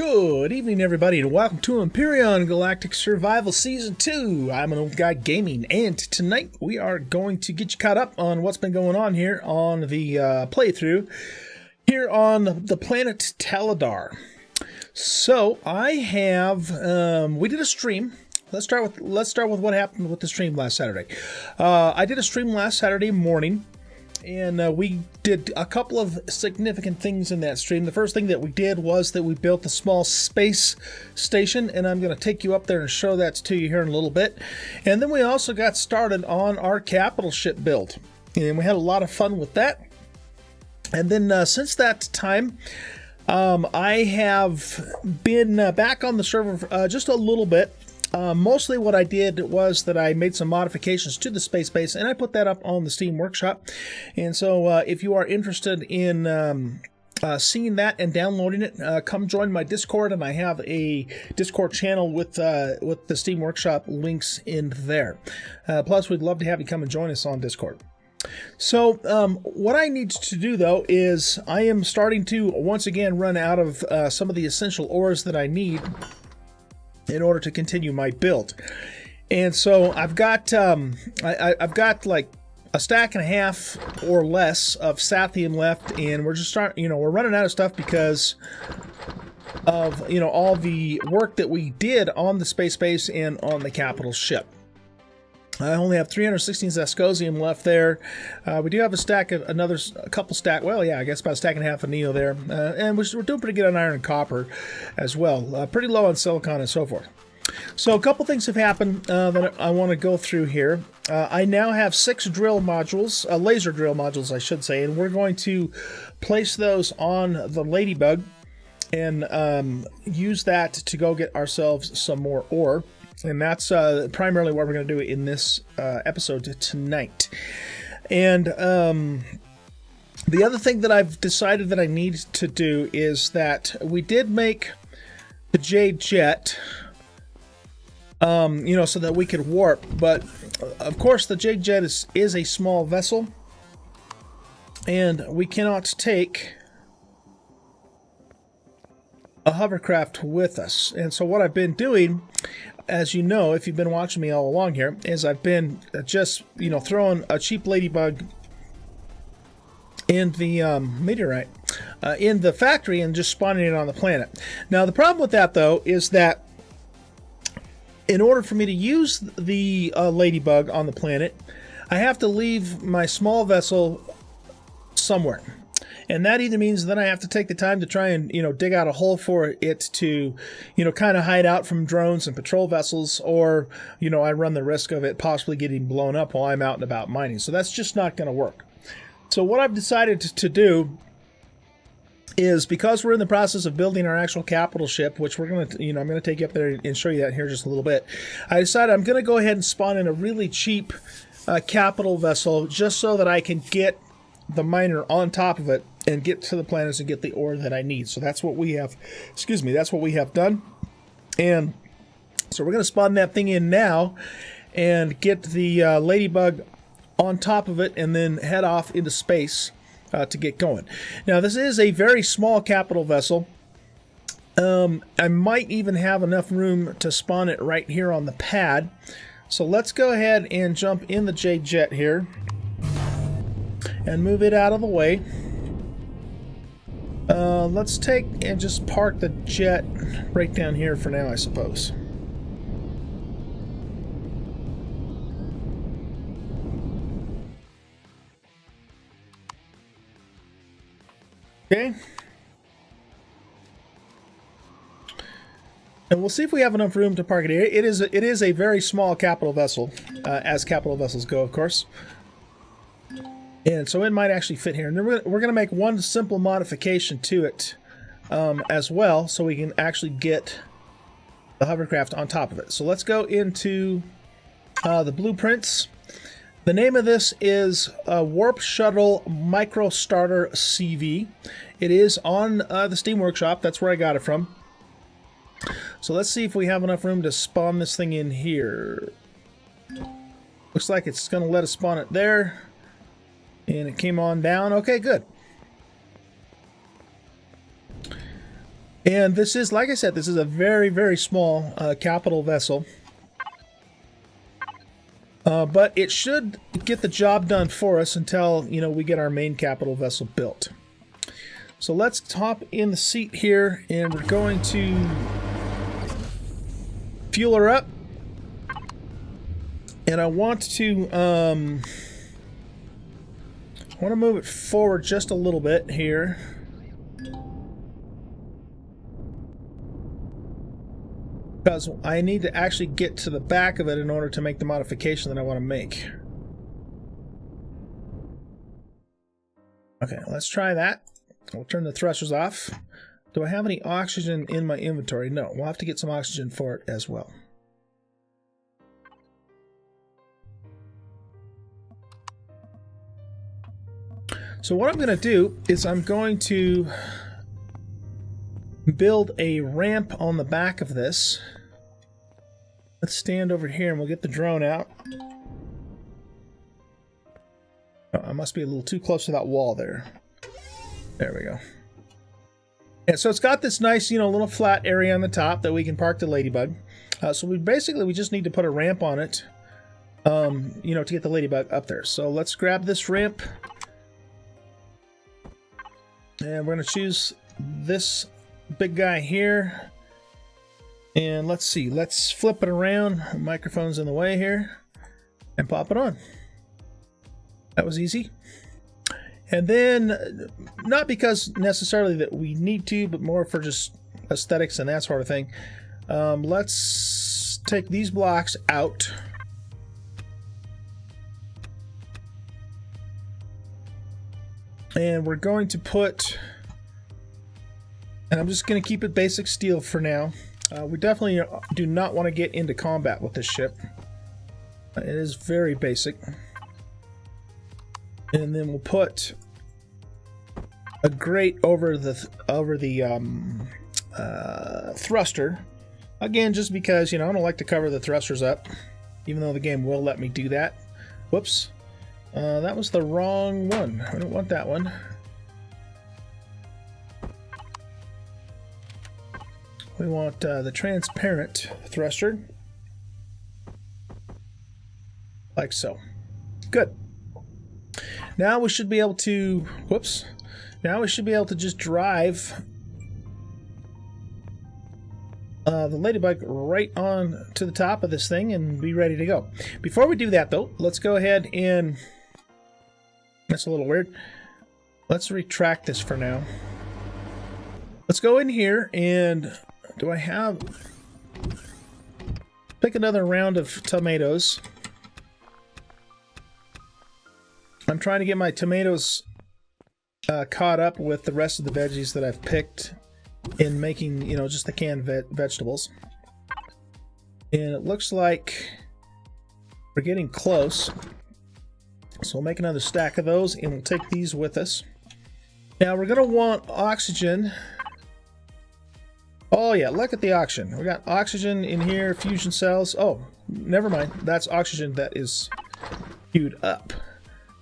Good evening, everybody, and welcome to Empyrion Galactic Survival Season 2. I'm an old guy gaming, and tonight we are going to get you caught up on what's been going on here on the playthrough here on the planet Taladar. So I have we did a stream. Let's start with what happened with the stream last Saturday. I did a stream last Saturday morning. And we did a couple of significant things in that stream. The first thing that we did was that we built a small space station, and I'm going to take you up there and show that to you here in a little bit. And then we also got started on our capital ship build, and we had a lot of fun with that. And then since that time, I have been back on the server just a little bit. Mostly what I did was that I made some modifications to the space base, and I put that up on the Steam Workshop. And so if you are interested in seeing that and downloading it, come join my Discord, and I have a Discord channel with the Steam Workshop links in there. Plus, we'd love to have you come and join us on Discord. So what I need to do, though, is I am starting to once again run out of some of the essential ores that I need in order to continue my build. And so I've got I've got like a stack and a half or less of Sathium left, and we're just we're running out of stuff because of all the work that we did on the space base and on the capital ship. I only have 316 Zascosium left there. We do have a stack of a couple stack. Well, yeah, I guess about a stack and a half of Neo there, and we're doing pretty good on iron and copper as well. Pretty low on silicon and so forth. So a couple things have happened that I want to go through here. I now have 6 drill modules, laser drill modules, I should say, and we're going to place those on the Ladybug and use that to go get ourselves some more ore. And that's primarily what we're going to do in this episode tonight. And the other thing that I've decided that I need to do is that we did make the Jade Jet, so that we could warp. But, of course, the Jade Jet is a small vessel, and we cannot take a hovercraft with us. And so what I've been doing, as you know, if you've been watching me all along here, is I've been just, throwing a cheap Ladybug in the meteorite, in the factory, and just spawning it on the planet. Now, the problem with that, though, is that in order for me to use the Ladybug on the planet, I have to leave my small vessel somewhere. And that either means that I have to take the time to try and, dig out a hole for it to, kind of hide out from drones and patrol vessels, or, I run the risk of it possibly getting blown up while I'm out and about mining. So that's just not going to work. So what I've decided to do is, because we're in the process of building our actual capital ship, which we're going to, I'm going to take you up there and show you that here just a little bit. I decided I'm going to go ahead and spawn in a really cheap capital vessel just so that I can get the miner on top of it and get to the planets and get the ore that I need. So that's what we have, that's what we have done. And so we're going to spawn that thing in now and get the Ladybug on top of it and then head off into space to get going. Now, this is a very small capital vessel. I might even have enough room to spawn it right here on the pad. So let's go ahead and jump in the Jade Jet here and move it out of the way. Let's take and just park the jet right down here for now, I suppose. Okay. And we'll see if we have enough room to park it here. It is a very small capital vessel, as capital vessels go, of course. And so it might actually fit here. And then we're going to make one simple modification to it as well, so we can actually get the hovercraft on top of it. So let's go into the blueprints. The name of this is Warp Shuttle Micro Starter CV. It is on the Steam Workshop. That's where I got it from. So let's see if we have enough room to spawn this thing in here. Looks like it's going to let us spawn it there. And it came on down. Okay, good. And this is, like I said, this is a very, very small capital vessel. But it should get the job done for us until, you know, we get our main capital vessel built. So let's hop in the seat here, and we're going to fuel her up. And I want to move it forward just a little bit here. Because I need to actually get to the back of it in order to make the modification that I want to make. Okay, let's try that. We'll turn the thrusters off. Do I have any oxygen in my inventory? No, we'll have to get some oxygen for it as well. So what I'm going to do is I'm going to build a ramp on the back of this. Let's stand over here and we'll get the drone out. Oh, I must be a little too close to that wall there. There we go. And so it's got this nice, you know, little flat area on the top that we can park the Ladybug. So we just need to put a ramp on it, you know, to get the Ladybug up there. So let's grab this ramp. And we're going to choose this big guy here. And let's see, let's flip it around. The microphone's in the way here. And pop it on. That was easy. And then, not because necessarily that we need to, but more for just aesthetics and that sort of thing. Let's take these blocks out. And we're going to put, and I'm just going to keep it basic steel for now. We definitely do not want to get into combat with this ship. It is very basic. And then we'll put a grate over the thruster. Again, just because, you know, I don't like to cover the thrusters up, even though the game will let me do that. Whoops. That was the wrong one. I don't want that one. We want the transparent thruster. Like so. Good. Now we should be able to... Whoops. Now we should be able to just drive the Ladybug right on to the top of this thing and be ready to go. Before we do that, though, let's go ahead and... That's a little weird. Let's retract this for now. Let's go in here and... Do I have... Pick another round of tomatoes. I'm trying to get my tomatoes caught up with the rest of the veggies that I've picked in making, you know, just the canned vegetables. And it looks like we're getting close. So we'll make another stack of those and we'll take these with us. Now we're going to want oxygen. Oh yeah, look at the oxygen. We got oxygen in here, fusion cells. Oh, never mind. That's oxygen that is queued up.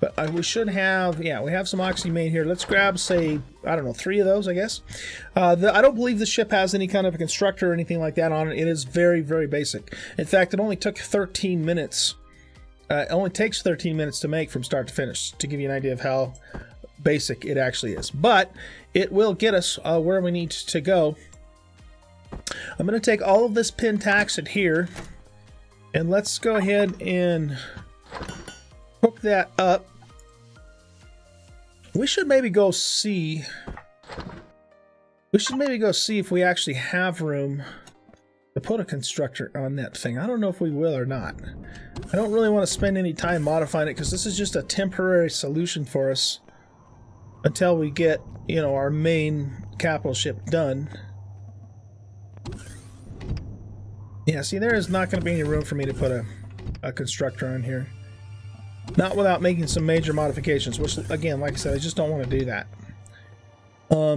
But we should have, yeah, we have some oxygen made here. Let's grab, say, I don't know, 3 of those, I guess. I don't believe the ship has any kind of a constructor or anything like that on it. It is very, very basic. In fact, it only took 13 minutes. It only takes 13 minutes to make from start to finish, to give you an idea of how basic it actually is. But it will get us where we need to go. I'm going to take all of this pentaxid here, and let's go ahead and hook that up. We should maybe go see if we actually have room to put a constructor on that thing. I don't know if we will or not. I don't really want to spend any time modifying it because this is just a temporary solution for us until we get, you know, our main capital ship done. Yeah, see, there is not going to be any room for me to put a constructor on here. Not without making some major modifications, which, again, like I said, I just don't want to do that.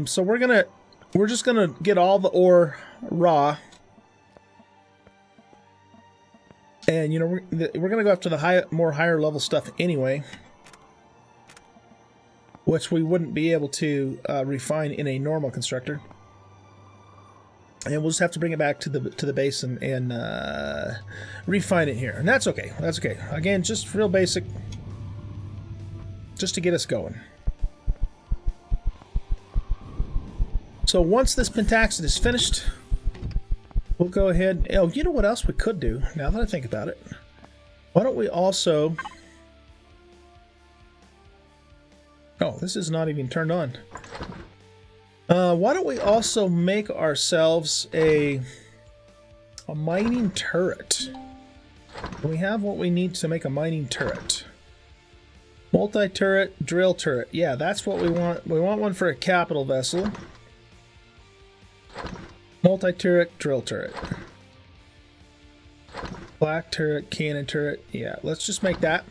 So we're just gonna get all the ore raw, and you know we're gonna go up to the higher level stuff anyway, which we wouldn't be able to refine in a normal constructor. And we'll just have to bring it back to the base and refine it here. And that's okay. That's okay. Again, just real basic. Just to get us going. So once this pentaxid is finished, we'll go ahead. Oh, you know what else we could do, now that I think about it? Why don't we also... Oh, this is not even turned on. Why don't we also make ourselves a mining turret? We have what we need to make a mining turret. Multi-turret, drill turret. Yeah, that's what we want. We want one for a capital vessel. Multi-turret, drill turret. Black turret, cannon turret. Yeah, let's just make that.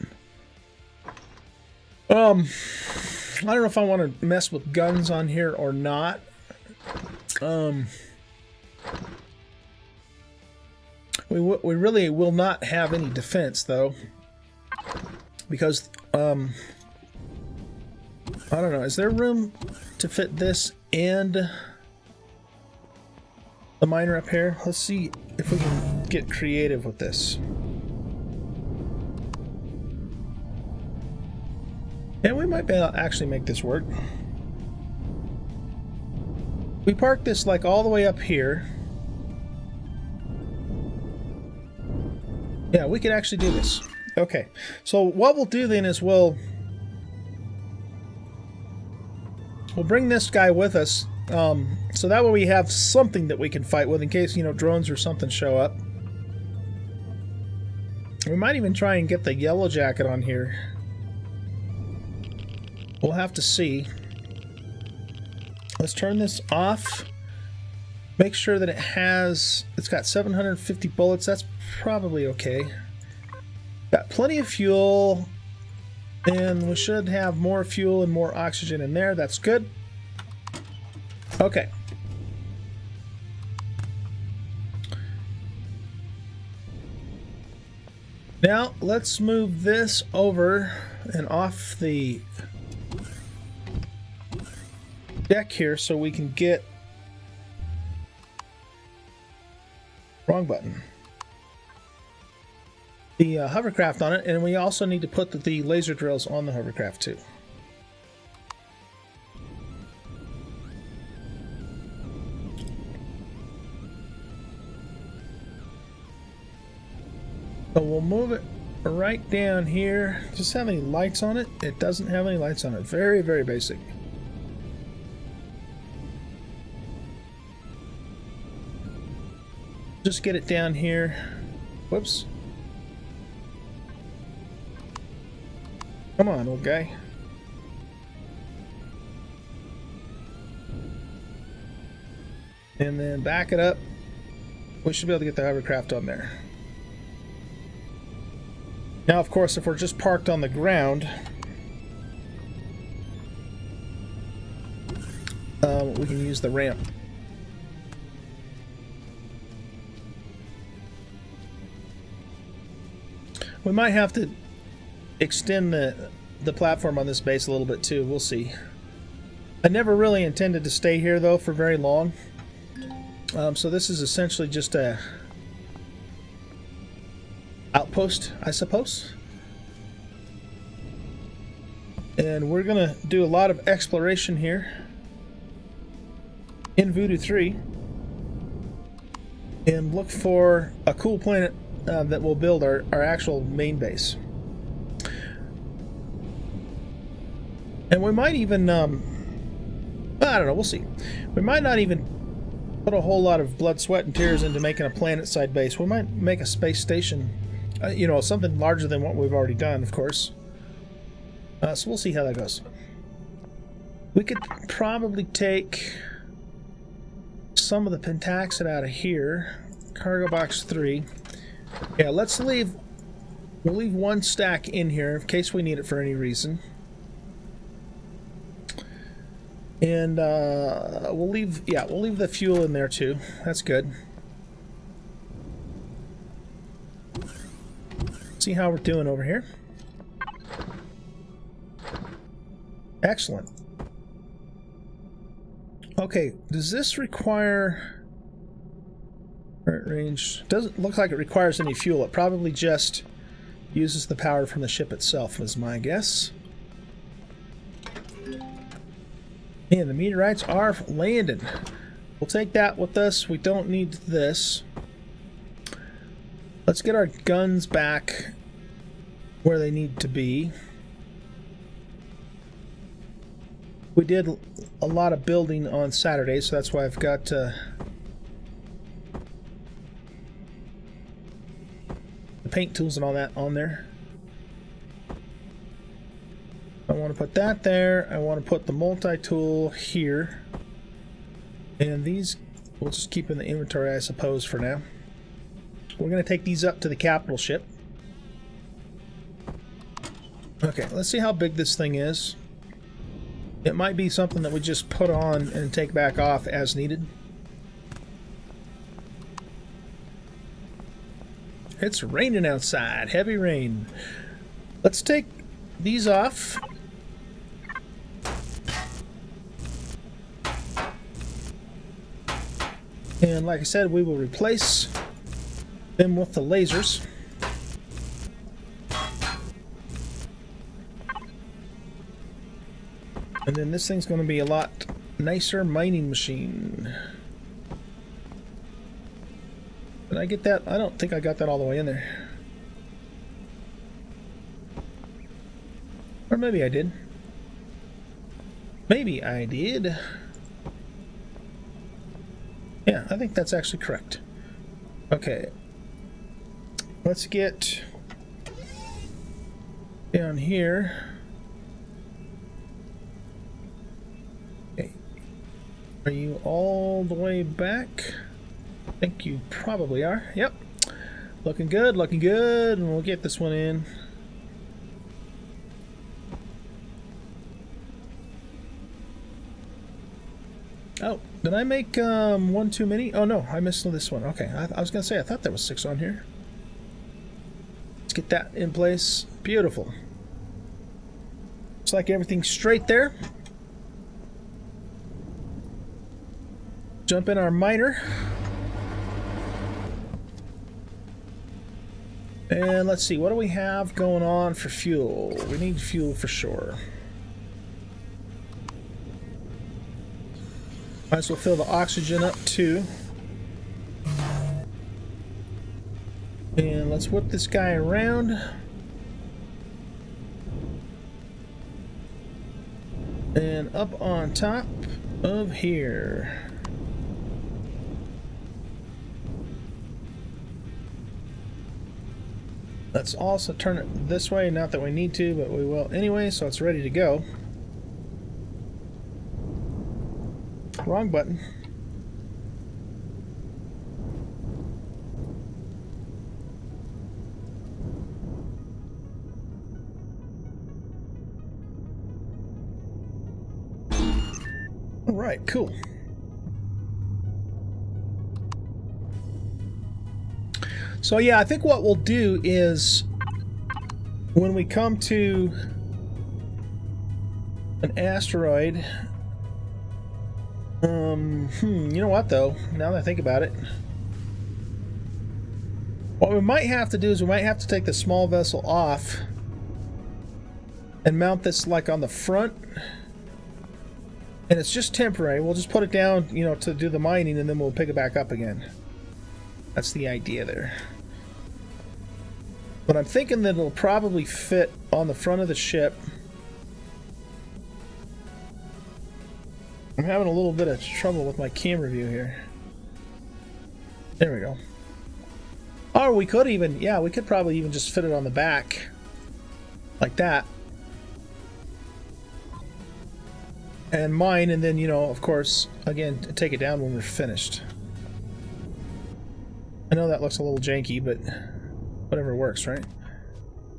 I don't know if I want to mess with guns on here or not. We really will not have any defense though, because I don't know. Is there room to fit this and the miner up here? Let's see if we can get creative with this. And we might be able to actually make this work. We park this like all the way up here. Yeah, we could actually do this. Okay, so what we'll do then is we'll bring this guy with us, so that way we have something that we can fight with in case, you know, drones or something show up. We might even try and get the yellow jacket on here. We'll have to see. Let's turn this off. Make sure that it's got 750 bullets. That's probably okay. Got plenty of fuel, and we should have more fuel and more oxygen in there. That's good. Okay. Now let's move this over and off the deck here so we can get... Wrong button. The hovercraft on it, and we also need to put the laser drills on the hovercraft too. So we'll move it right down here. Does it have any lights on it? It doesn't have any lights on it. Very, very basic. Just get it down here. Whoops. Come on, old guy. And then back it up. We should be able to get the hovercraft on there. Now, of course, if we're just parked on the ground, we can use the ramp. We might have to extend the platform on this base a little bit too. We'll see. I never really intended to stay here though for very long. So this is essentially just a outpost, I suppose. And we're gonna do a lot of exploration here in VooDoo3 and look for a cool planet that will build our actual main base. And we might even, I don't know, we'll see. We might not even put a whole lot of blood, sweat, and tears into making a planet-side base. We might make a space station, you know, something larger than what we've already done, of course. So we'll see how that goes. We could probably take some of the pentaxid out of here. Cargo box 3. Yeah, we'll leave one stack in here in case we need it for any reason. And we'll leave the fuel in there too. That's good. See how we're doing over here. Excellent. Okay, does this require... Current range doesn't look like it requires any fuel. It probably just uses the power from the ship itself, is my guess. And the meteorites are landing. We'll take that with us. We don't need this. Let's get our guns back where they need to be. We did a lot of building on Saturday, so that's why I've got the paint tools and all that on there. I want to put that there. I want to put the multi-tool here. And these we'll just keep in the inventory, I suppose, for now. We're going to take these up to the capital ship. Okay, let's see how big this thing is. It might be something that we just put on and take back off as needed. It's raining outside. Heavy rain. Let's take these off. And like I said, we will replace them with the lasers. And then this thing's going to be a lot nicer mining machine. Did I get that? I don't think I got that all the way in there. Or maybe I did. Maybe I did. Yeah, I think that's actually correct. Okay. Let's get down here. Okay. Are you all the way back? I think you probably are. Yep. Looking good, looking good. And we'll get this one in. Oh, did I make one too many? Oh no, I missed this one. Okay, I was gonna say I thought there was 6 on here. Let's get that in place. Beautiful. Looks like everything's straight there. Jump in our miner. And let's see, what do we have going on for fuel? We need fuel for sure. Might as well fill the oxygen up too. And let's whip this guy around. And up on top of here. Let's also turn it this way, not that we need to, but we will anyway, so it's ready to go. Wrong button. All right, cool. So yeah, I think what we'll do is when we come to an asteroid, you know what though, now that I think about it, what we might have to do is we might have to take the small vessel off and mount this like on the front, and it's just temporary. We'll just put it down, you know, to do the mining, and then we'll pick it back up again. That's the idea there. But I'm thinking that it'll probably fit on the front of the ship. I'm having a little bit of trouble with my camera view here. There we go. Or we could even, yeah, we could probably even just fit it on the back. Like that. And mine, and then, you know, of course, again, take it down when we're finished. I know that looks a little janky, but whatever works, right?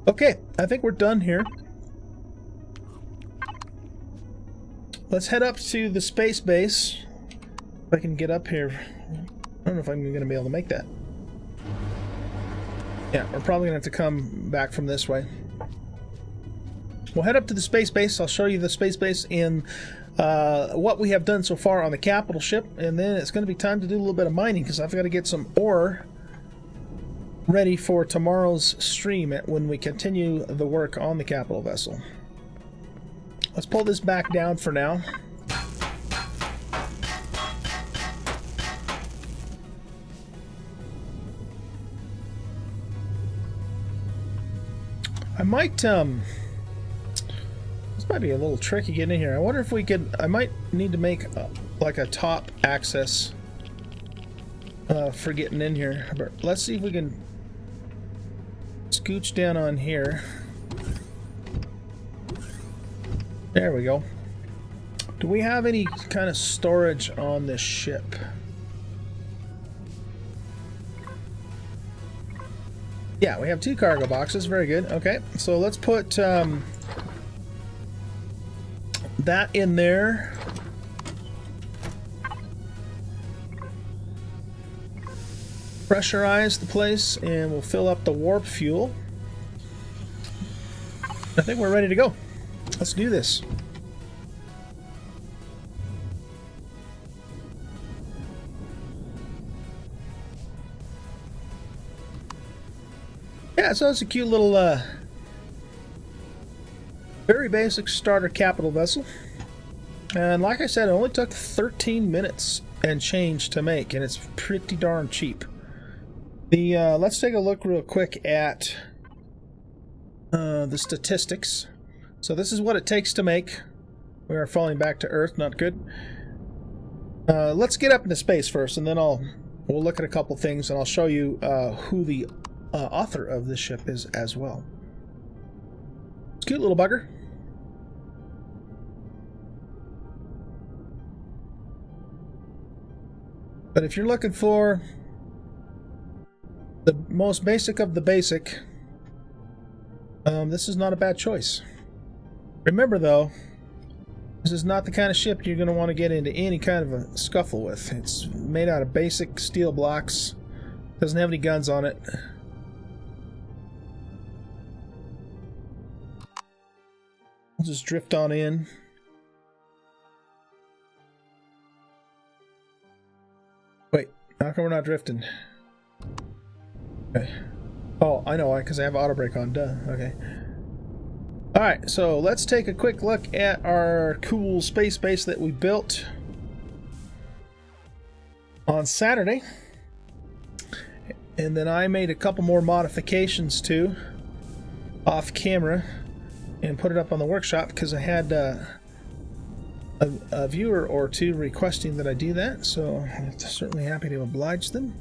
Okay, I think we're done here. Let's head up to the space base. If I can get up here. I don't know if I'm going to be able to make that. Yeah, we're probably going to have to come back from this way. we'll head up to the space base. I'll show you the space base in what we have done so far on the capital ship, and then it's going to be time to do a little bit of mining because I've got to get some ore ready for tomorrow's stream when we continue the work on the capital vessel. Let's pull this back down for now. I might, this might be a little tricky getting in here. I wonder if we could, I might need to make like a top access for getting in here. But let's see if we can scooch down on here. There we go. Do we have any kind of storage on this ship? Yeah, we have 2 cargo boxes. Very good. Okay, so let's put that in there. Pressurize the place, and we'll fill up the warp fuel. I think we're ready to go. Let's do this. Yeah, so it's a cute little, very basic starter capital vessel. And like I said, it only took 13 minutes and change to make, and it's pretty darn cheap. The let's take a look real quick at the statistics. So this is what it takes to make. We are falling back to Earth, not good. Let's get up into space first, and then we'll look at a couple things, and I'll show you who the author of this ship is as well. It's a cute little bugger. But if you're looking for the most basic of the basic, this is not a bad choice. Remember though, this is not the kind of ship you're going to want to get into any kind of a scuffle with. It's made out of basic steel blocks, doesn't have any guns on it. We'll just drift on in. Wait, how come we're not drifting? Okay. Oh, I know why, because I have auto brake on. Duh. Okay. Alright, so let's take a quick look at our cool space base that we built on Saturday. And then I made a couple more modifications too, off camera, and put it up on the workshop because I had a viewer or two requesting that I do that, so I'm certainly happy to oblige them.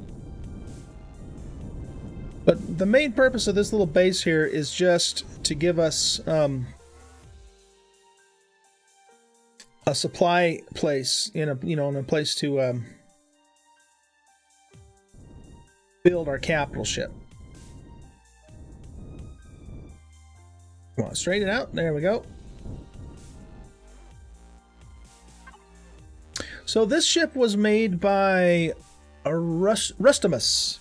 But the main purpose of this little base here is just to give us a supply place in a place to build our capital ship. Come on, straighten it out. There we go. So this ship was made by Rustimus.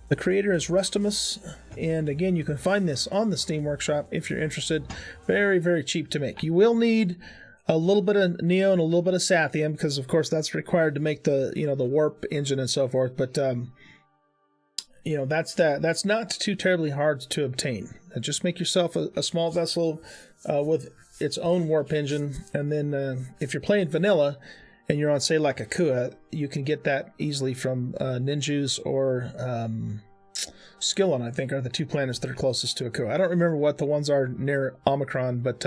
The creator is Rustimus, and again, you can find this on the Steam Workshop if you're interested. Very, very cheap to make. You will need a little bit of Neo and a little bit of Sathium, because of course that's required to make the the warp engine and so forth. But that's not too terribly hard to obtain. Just make yourself a small vessel with its own warp engine, and then if you're playing vanilla and you're on, say, like Akua, you can get that easily from Ninjus or Skillon, I think, are the 2 planets that are closest to Akua. I don't remember what the ones are near Omicron, but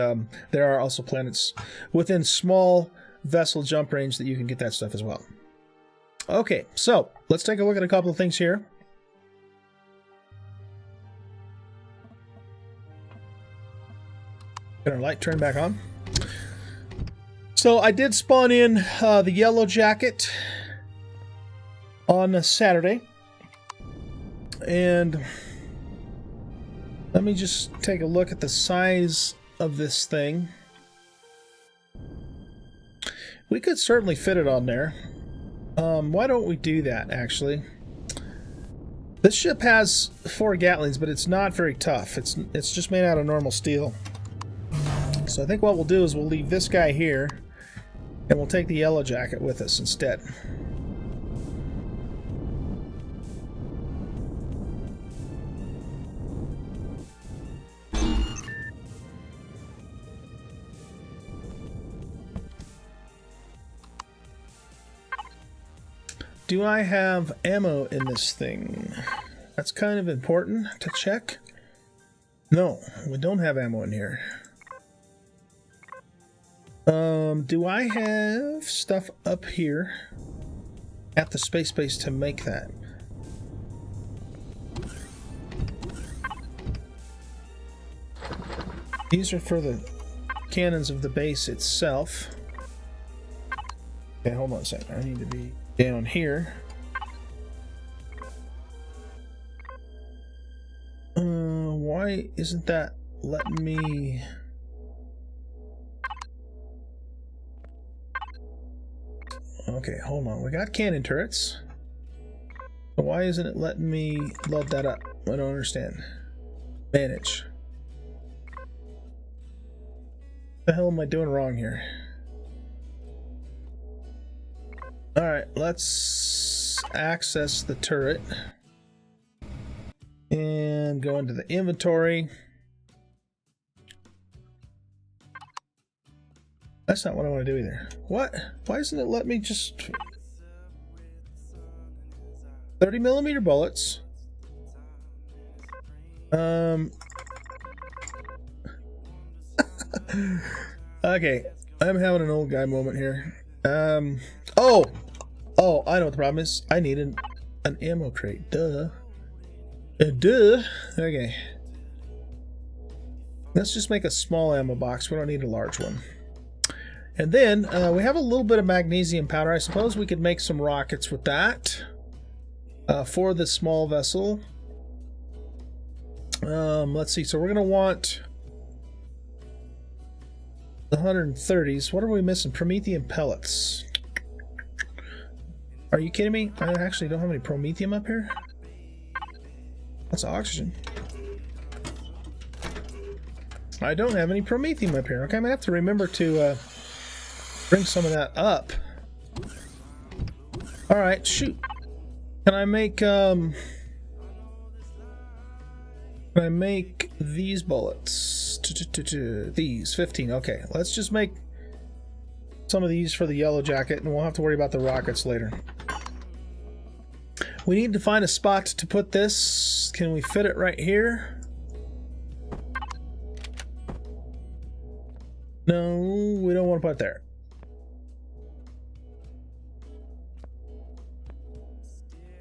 there are also planets within small vessel jump range that you can get that stuff as well. Okay, so let's take a look at a couple of things here. Get our light turned back on. So I did spawn in the yellow jacket on Saturday, and let me just take a look at the size of this thing. We could certainly fit it on there. Why don't we do that, actually? This ship has 4 Gatlings, but it's not very tough. It's just made out of normal steel. So I think what we'll do is we'll leave this guy here, and we'll take the yellow jacket with us instead. Do I have ammo in this thing? That's kind of important to check. No, we don't have ammo in here. Do I have stuff up here at the space base to make that? These are for the cannons of the base itself. Okay, hold on a second. I need to be down here. Why isn't that letting me... Okay, hold on. We got cannon turrets. But why isn't it letting me load that up? I don't understand. Manage. What the hell am I doing wrong here? Alright, let's access the turret. And go into the inventory. That's not what I want to do either. What? Why doesn't it let me just... 30mm bullets. Okay, I'm having an old guy moment here. Oh, I know what the problem is. I need an ammo crate. Duh. Duh. Okay. Let's just make a small ammo box. We don't need a large one. And then we have a little bit of magnesium powder. I suppose we could make some rockets with that for the small vessel. Let's see. So we're going to want the 130s. What are we missing? Promethium pellets. Are you kidding me? I actually don't have any promethium up here. That's oxygen. I don't have any promethium up here. Okay, I'm gonna have to remember to bring some of that up. All right, shoot. Can I make these bullets? These 15. Okay, let's just make some of these for the yellow jacket, and we'll have to worry about the rockets later. We need to find a spot to put this. Can we fit it right here? No, we don't want to put it there.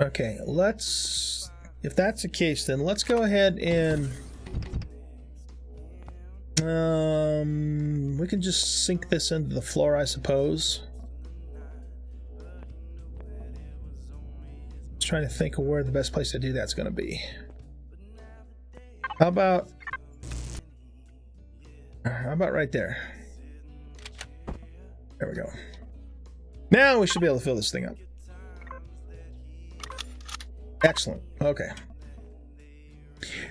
Okay, let's... If that's the case, then let's go ahead and... we can just sink this into the floor, I suppose. Trying to think of where the best place to do that's going to be. How about right there? There we go. Now we should be able to fill this thing up. Excellent. Okay.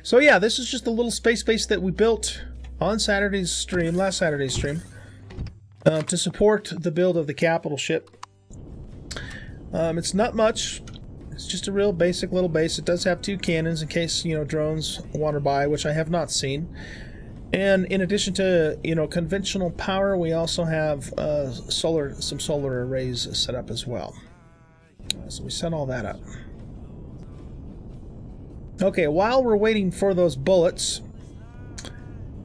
So yeah, this is just a little space base that we built on Saturday's stream, last Saturday's stream, to support the build of the capital ship. It's not much. It's just a real basic little base. It does have 2 cannons in case, you know, drones wander by, which I have not seen. And in addition to, you know, conventional power, we also have some solar arrays set up as well. So we set all that up. Okay, while we're waiting for those bullets,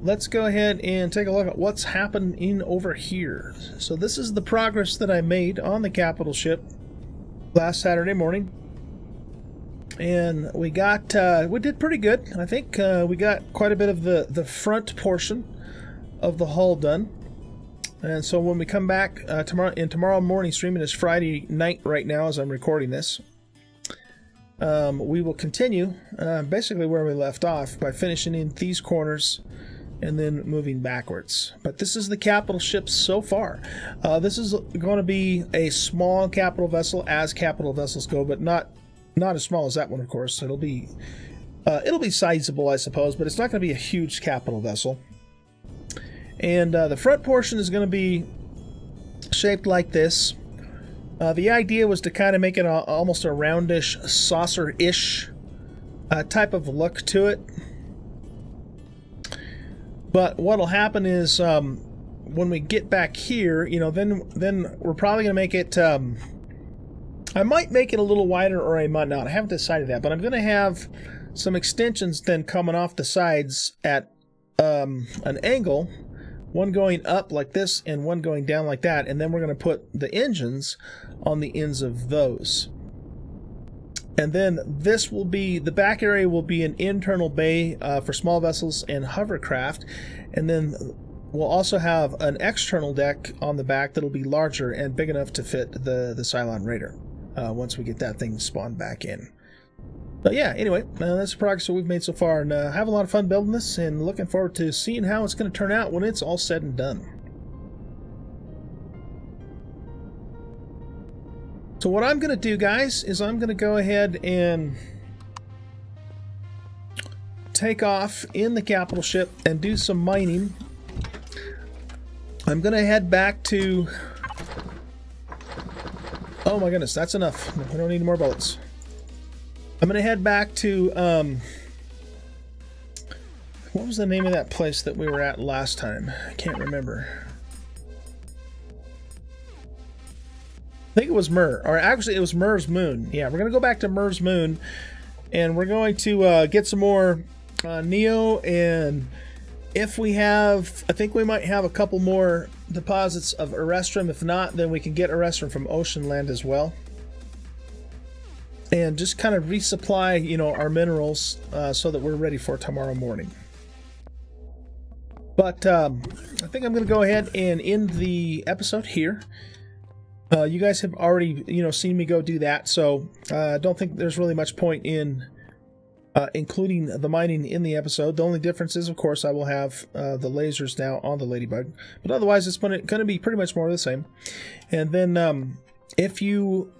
let's go ahead and take a look at what's happening over here. So this is the progress that I made on the capital ship last Saturday morning. And we did pretty good. I think we got quite a bit of the front portion of the hull done. And so when we come back tomorrow morning stream, it is Friday night right now as I'm recording this, we will continue basically where we left off by finishing in these corners and then moving backwards. But this is the capital ship so far. This is going to be a small capital vessel as capital vessels go, but not as small as that one, of course. It'll be sizable, I suppose, but it's not going to be a huge capital vessel. And the front portion is going to be shaped like this. The idea was to kind of make it almost a roundish, saucer-ish type of look to it. But what'll happen is when we get back here, you know, then we're probably going to make it... I might make it a little wider, or I might not. I haven't decided that, but I'm going to have some extensions then coming off the sides at an angle, one going up like this and one going down like that, and then we're going to put the engines on the ends of those. And then this will be, the back area will be an internal bay for small vessels and hovercraft, and then we'll also have an external deck on the back that'll be larger and big enough to fit the Cylon Raider once we get that thing spawned back in. But yeah, anyway, that's the progress that we've made so far, and have a lot of fun building this, and looking forward to seeing how it's going to turn out when it's all said and done. So what I'm going to do, guys, is I'm going to go ahead and take off in the capital ship and do some mining. I'm going to head back to... Oh my goodness, that's enough. We don't need any more bullets. I'm going to head back to, what was the name of that place that we were at last time? I can't remember. I think it was Myr, or actually it was Myr's Moon. Yeah, we're going to go back to Myr's Moon, and we're going to get some more Neo, and if we have, I think we might have a couple more deposits of Erestrum. If not, then we can get Erestrum from Ocean Land as well. And just kind of resupply, you know, our minerals so that we're ready for tomorrow morning. But I think I'm going to go ahead and end the episode here. You guys have already, you know, seen me go do that, so I don't think there's really much point in including the mining in the episode. The only difference is, of course, I will have the lasers now on the Ladybug, but otherwise it's going to be pretty much more of the same. And then if you...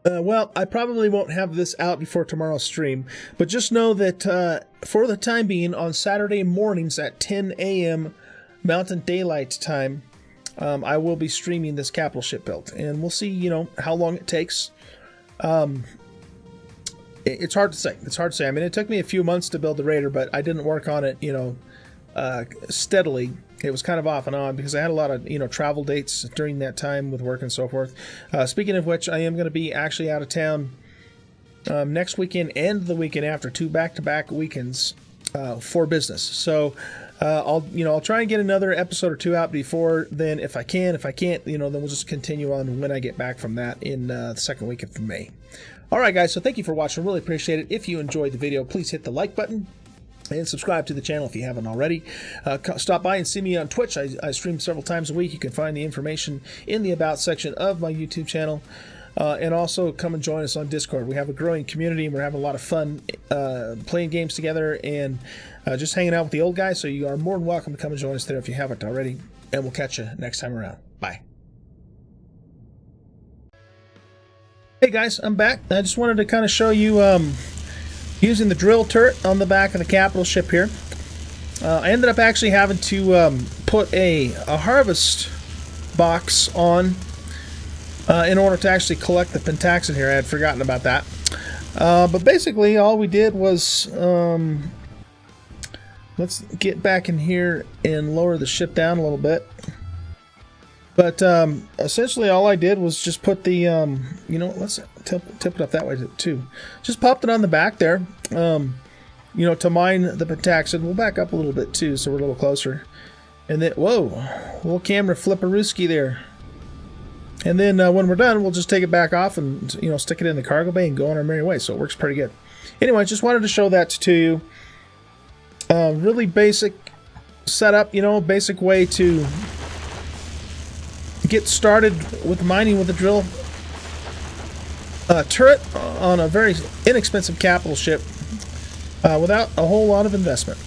well, I probably won't have this out before tomorrow's stream, but just know that for the time being, on Saturday mornings at 10 a.m. Mountain Daylight Time, I will be streaming this capital ship build, and we'll see, you know, how long it takes. It's hard to say. It's hard to say. I mean, it took me a few months to build the Raider, but I didn't work on it, you know, steadily. It was kind of off and on because I had a lot of, you know, travel dates during that time with work and so forth. Speaking of which, I am going to be actually out of town next weekend and the weekend after, 2 back-to-back weekends for business. So I'll try and get another episode or 2 out before then if I can. If I can't, you know, then we'll just continue on when I get back from that in the second week of May. All right, guys. So thank you for watching. Really appreciate it. If you enjoyed the video, please hit the like button. And subscribe to the channel if you haven't already. Stop by and see me on Twitch. I stream several times a week. You can find the information in the About section of my YouTube channel. And also come and join us on Discord. We have a growing community, and we're having a lot of fun playing games together and just hanging out with the old guys. So you are more than welcome to come and join us there if you haven't already. And we'll catch you next time around. Bye. Hey guys, I'm back. I just wanted to kind of show you... using the drill turret on the back of the capital ship here. I ended up actually having to put a harvest box on in order to actually collect the pentaxid here. I had forgotten about that. But basically all we did was, let's get back in here and lower the ship down a little bit. But essentially all I did was just put the, you know, let's tip it up that way too. Just popped it on the back there, you know, to mine the pentaxid. We'll back up a little bit too so we're a little closer. And then, whoa, little camera flipperooski there. And then when we're done, we'll just take it back off and, you know, stick it in the cargo bay and go on our merry way. So it works pretty good. Anyway, just wanted to show that to you. Really basic setup, you know, basic way to get started with mining with a drill turret on a very inexpensive capital ship without a whole lot of investment.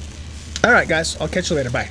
Alright guys, I'll catch you later. Bye.